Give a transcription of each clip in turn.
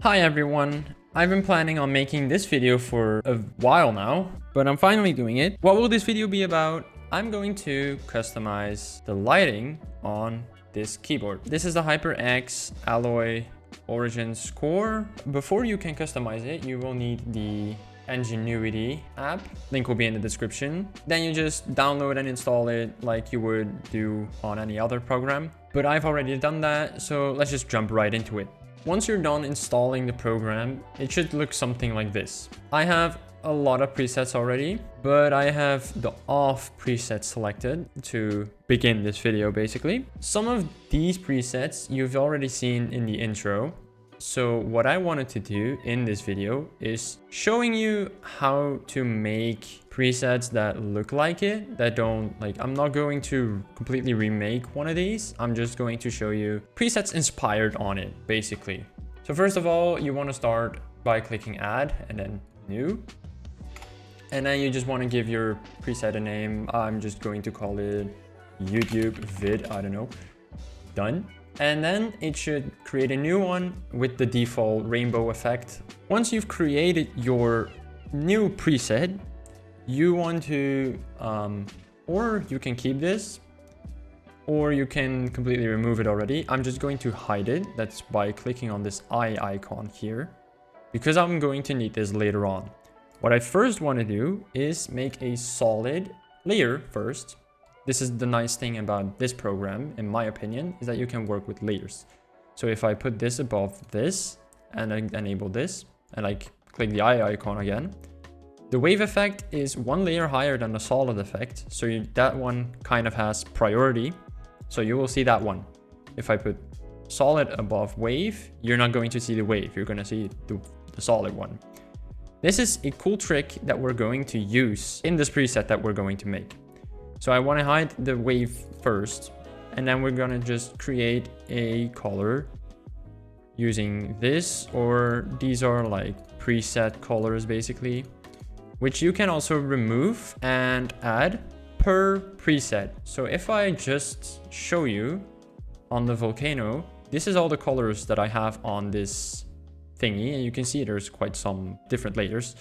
Hi everyone, I've been planning on making this video for a while now, but I'm finally doing it. What will this video be about? I'm going to customize the lighting on this keyboard. This is the HyperX Alloy Origins core. Before you can customize it, you will need the NGENUITY app. Link will be in the description. Then you just download and install it like you would do on any other program. But I've already done that, so let's just jump right into it. Once you're done installing the program, it should look something like this. I have a lot of presets already, but I have the off preset selected to begin this video basically. Some of these presets you've already seen in the intro. So what I wanted to do in this video is showing you how to make presets that look like it, that don't like, I'm not going to completely remake one of these. I'm just going to show you presets inspired on it, basically. So first of all, you want to start by clicking add and then new. And then you just want to give your preset a name. I'm just going to call it YouTube vid, I don't know, done. And then it should create a new one with the default rainbow effect. Once you've created your new preset, you want to, or you can keep this, or you can completely remove it already. I'm just going to hide it. That's by clicking on this eye icon here, because I'm going to need this later on. What I first want to do is make a solid layer first. This is the nice thing about this program, in my opinion, is that you can work with layers. So if I put this above this and I enable this and I click the eye icon again, the wave effect is one layer higher than the solid effect. So that one kind of has priority. So you will see that one. If I put solid above wave, you're not going to see the wave. You're going to see the solid one. This is a cool trick that we're going to use in this preset that we're going to make. So I want to hide the wave first, and then we're going to just create a color using this, or these are like preset colors basically, which you can also remove and add per preset. So if I just show you on the volcano, this is all the colors that I have on this thingy, and you can see there's quite some different layers.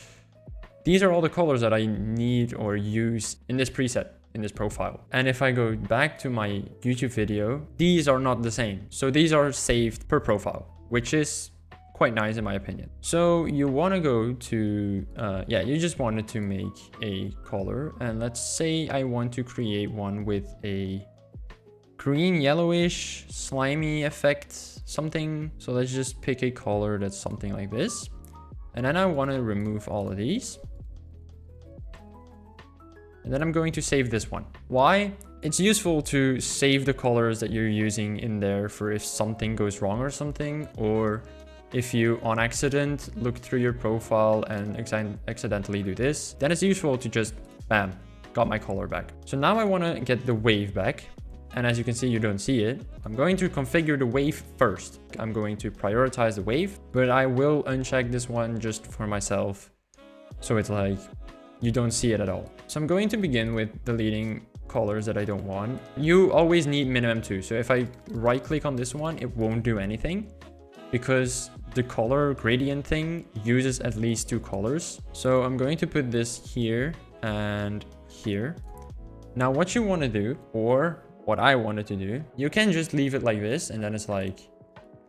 These are all the colors that I need or use in this preset, in this profile. And if I go back to my YouTube video, these are not the same. So these are saved per profile, which is quite nice in my opinion. So you want to go to, you just wanted to make a color. And let's say I want to create one with a green, yellowish, slimy effect, something. So let's just pick a color that's something like this. And then I want to remove all of these. And then I'm going to save this one. Why? It's useful to save the colors that you're using in there for if something goes wrong or something, or if you on accident look through your profile and accidentally do this, then it's useful to just bam, got my color back. So now I want to get the wave back. And as you can see, you don't see it. I'm going to configure the wave first. I'm going to prioritize the wave, but I will uncheck this one just for myself. So it's like, you don't see it at all. So I'm going to begin with deleting colors that I don't want. You always need minimum 2. So if I right click on this one, it won't do anything because the color gradient thing uses at least 2 colors. So I'm going to put this here and here. Now what you want to do, or what I wanted to do, you can just leave it like this, and then it's like,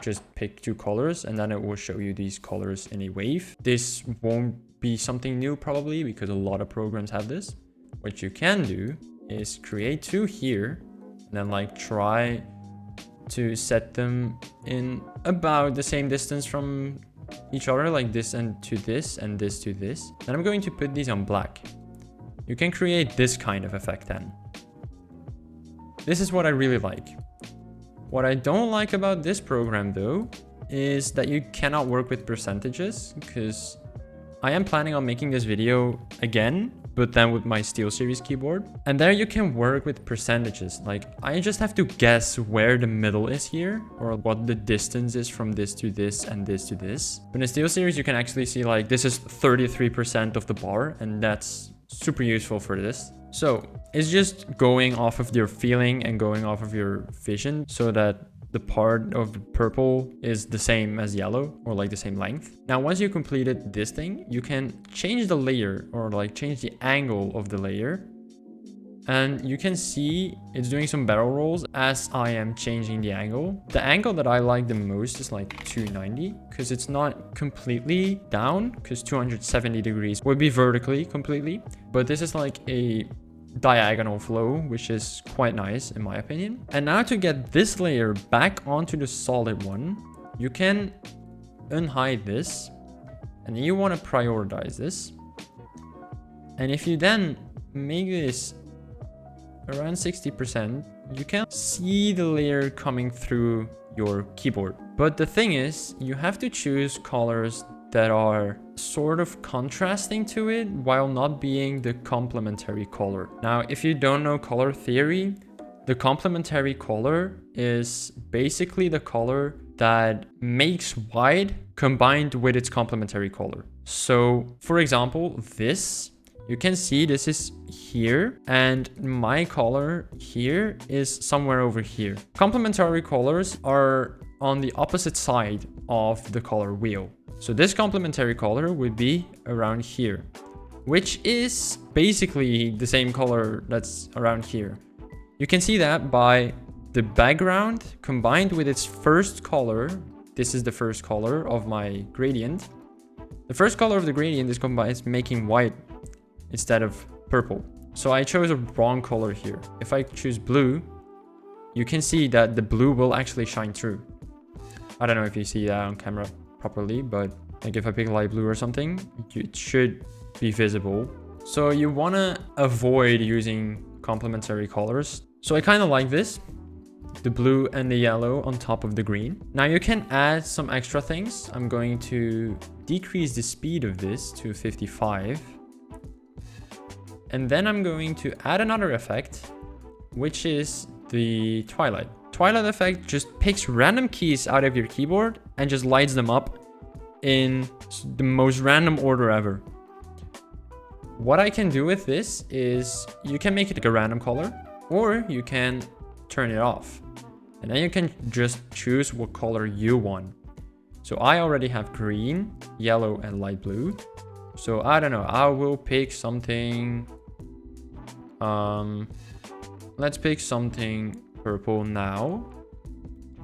just pick 2 colors and then it will show you these colors in a wave. This won't be something new probably because a lot of programs have this. What you can do is create 2 here and then like try to set them in about the same distance from each other, like this and to this and this to this. Then I'm going to put these on black. You can create this kind of effect then. This is what I really like. What I don't like about this program though is that you cannot work with percentages, because I am planning on making this video again, but then with my SteelSeries keyboard. And there you can work with percentages. Like I just have to guess where the middle is here, or what the distance is from this to this and this to this. But in SteelSeries, you can actually see like this is 33% of the bar, and that's super useful for this. So it's just going off of your feeling and going off of your vision, so that the part of purple is the same as yellow, or like the same length. Now, once you completed this thing, you can change the layer, or like change the angle of the layer. And you can see it's doing some barrel rolls as I am changing the angle. The angle that I like the most is like 290, because it's not completely down, because 270 degrees would be vertically completely. But this is like a diagonal flow, which is quite nice in my opinion. And now to get this layer back onto the solid one, you can unhide this, and you want to prioritize this. And if you then make this around 60%, you can see the layer coming through your keyboard. But the thing is, you have to choose colors that are sort of contrasting to it while not being the complementary color. Now, if you don't know color theory, the complementary color is basically the color that makes white combined with its complementary color. So, for example, this, you can see this is here, and my color here is somewhere over here. Complementary colors are on the opposite side of the color wheel. So this complementary color would be around here, which is basically the same color that's around here. You can see that by the background combined with its first color. This is the first color of my gradient. The first color of the gradient is combined, is making white instead of purple. So I chose a wrong color here. If I choose blue, you can see that the blue will actually shine through. I don't know if you see that on camera properly, but like if I pick light blue or something, it should be visible. So you want to avoid using complementary colors. So I kind of like this, the blue and the yellow on top of the green. Now you can add some extra things. I'm going to decrease the speed of this to 55. And then I'm going to add another effect, which is the twilight. Twilight effect just picks random keys out of your keyboard and just lights them up in the most random order ever. What I can do with this is you can make it like a random color, or you can turn it off. And then you can just choose what color you want. So I already have green, yellow, and light blue. So I don't know, I will pick something. Let's pick something purple now.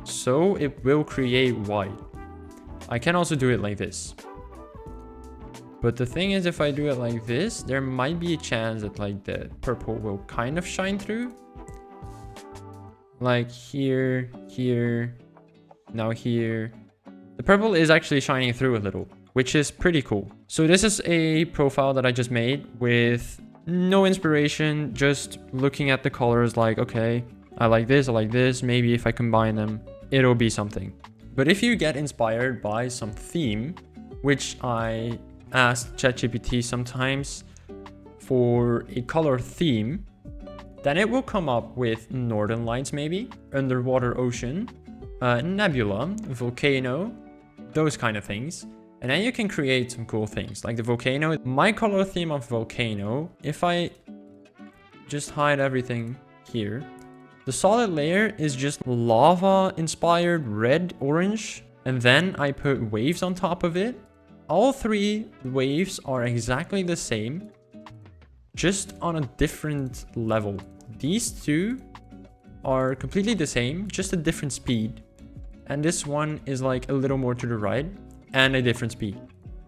So it will create white. I can also do it like this. But the thing is, if I do it like this, there might be a chance that like the purple will kind of shine through. Like here, here, now here. The purple is actually shining through a little, which is pretty cool. So this is a profile that I just made with no inspiration, just looking at the colors like, okay, I like this, maybe if I combine them, it'll be something. But if you get inspired by some theme, which I asked ChatGPT sometimes for a color theme, then it will come up with northern lights maybe, underwater ocean, nebula, volcano, those kind of things. And then you can create some cool things like the volcano. My color theme of volcano, if I just hide everything here, the solid layer is just lava inspired red, orange. And then I put waves on top of it. All three waves are exactly the same, just on a different level. These two are completely the same, just a different speed. And this one is like a little more to the right and a different speed.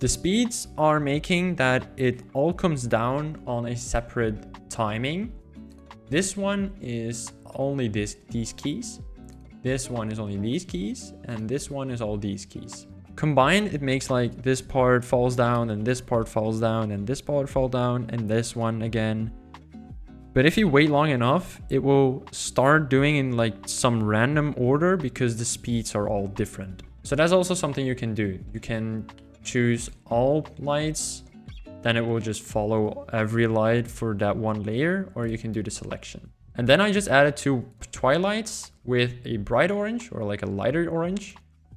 The speeds are making that it all comes down on a separate timing. This one is only these keys. This one is only these keys. And this one is all these keys. Combined, it makes like this part falls down and this part falls down and this part falls down and this one again. But if you wait long enough, it will start doing in like some random order because the speeds are all different. So that's also something you can do. You can choose all lights, then it will just follow every light for that one layer, or you can do the selection. And then I just added two twilights with a bright orange or like a lighter orange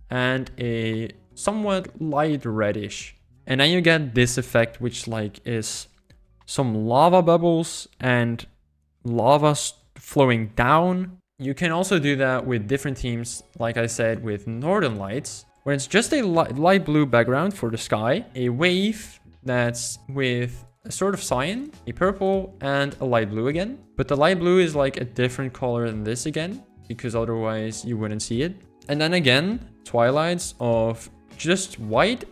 and a somewhat light reddish. And then you get this effect, which like is some lava bubbles and lava flowing down. You can also do that with different themes, like I said, with Northern Lights, where it's just a light blue background for the sky, a wave that's with a sort of cyan, a purple, and a light blue again. But the light blue is like a different color than this again, because otherwise you wouldn't see it. And then again, twilights of just white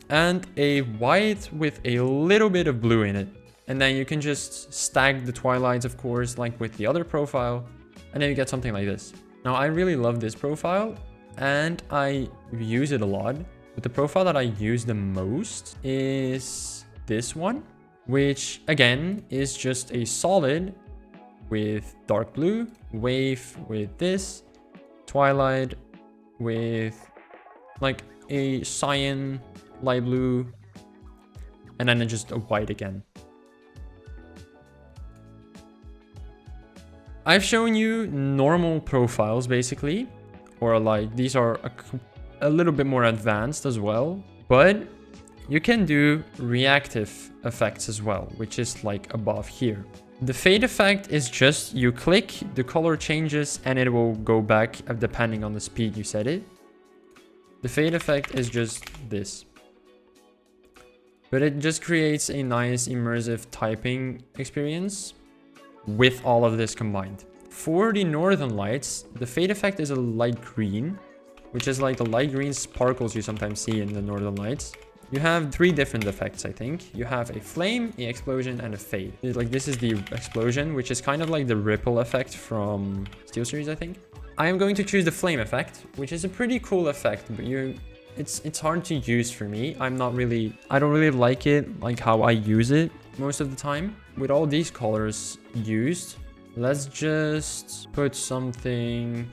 and a white with a little bit of blue in it. And then you can just stack the twilights, of course, like with the other profile. And then you get something like this. Now, I really love this profile and I use it a lot. But the profile that I use the most is this one, which again is just a solid with dark blue, wave with this, twilight with like a cyan, light blue, and then just a white again. I've shown you normal profiles basically, or like these are a little bit more advanced as well, but you can do reactive effects as well, which is like above here. The fade effect is just you click, the color changes, and it will go back depending on the speed you set it. The fade effect is just this. But it just creates a nice immersive typing experience with all of this combined. For the Northern Lights, the fade effect is a light green, which is like the light green sparkles you sometimes see in the Northern Lights. You have 3 different effects, I think. You have a flame, an explosion, and a fade. Like this is the explosion, which is kind of like the ripple effect from SteelSeries, I think. I am going to choose the flame effect, which is a pretty cool effect, but it's hard to use for me. I don't really like it, like how I use it most of the time. With all these colors used, let's just put something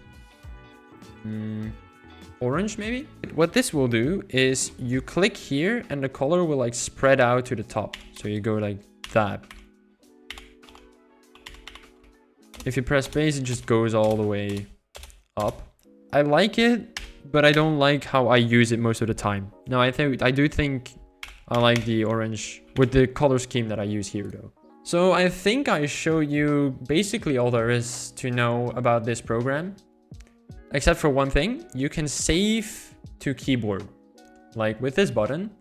orange maybe. What this will do is you click here and the color will like spread out to the top. So you go like that. If you press space, it just goes all the way up. I like it, but I don't like how I use it most of the time. No, I do think I like the orange with the color scheme that I use here though. So I think I showed you basically all there is to know about this program. Except for one thing, you can save to keyboard. Like with this button,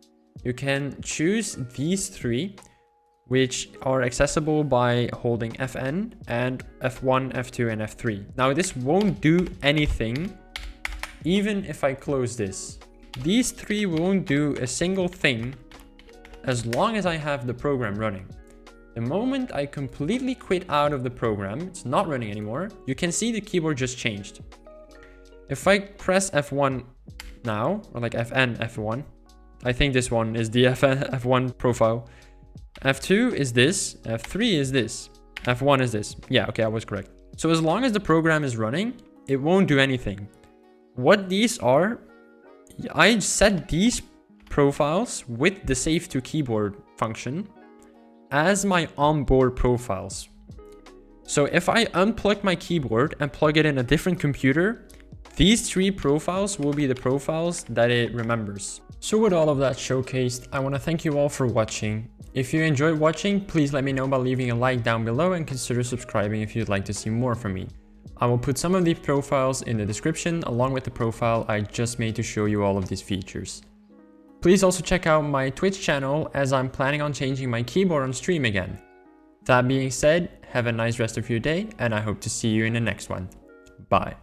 you can choose these 3, which are accessible by holding FN and F1, F2, and F3. Now this won't do anything, even if I close this. These 3 won't do a single thing as long as I have the program running. The moment I completely quit out of the program, it's not running anymore, you can see the keyboard just changed. If I press F1 now, or like FN, F1, I think this one is the F1 profile. F2 is this, F3 is this, F1 is this. Yeah, okay, I was correct. So as long as the program is running, it won't do anything. What these are, I set these profiles with the save to keyboard function as my onboard profiles. So if I unplug my keyboard and plug it in a different computer, these 3 profiles will be the profiles that it remembers. So with all of that showcased, I want to thank you all for watching. If you enjoyed watching, please let me know by leaving a like down below and consider subscribing if you'd like to see more from me. I will put some of these profiles in the description along with the profile I just made to show you all of these features. Please also check out my Twitch channel as I'm planning on changing my keyboard on stream again. That being said, have a nice rest of your day and I hope to see you in the next one. Bye.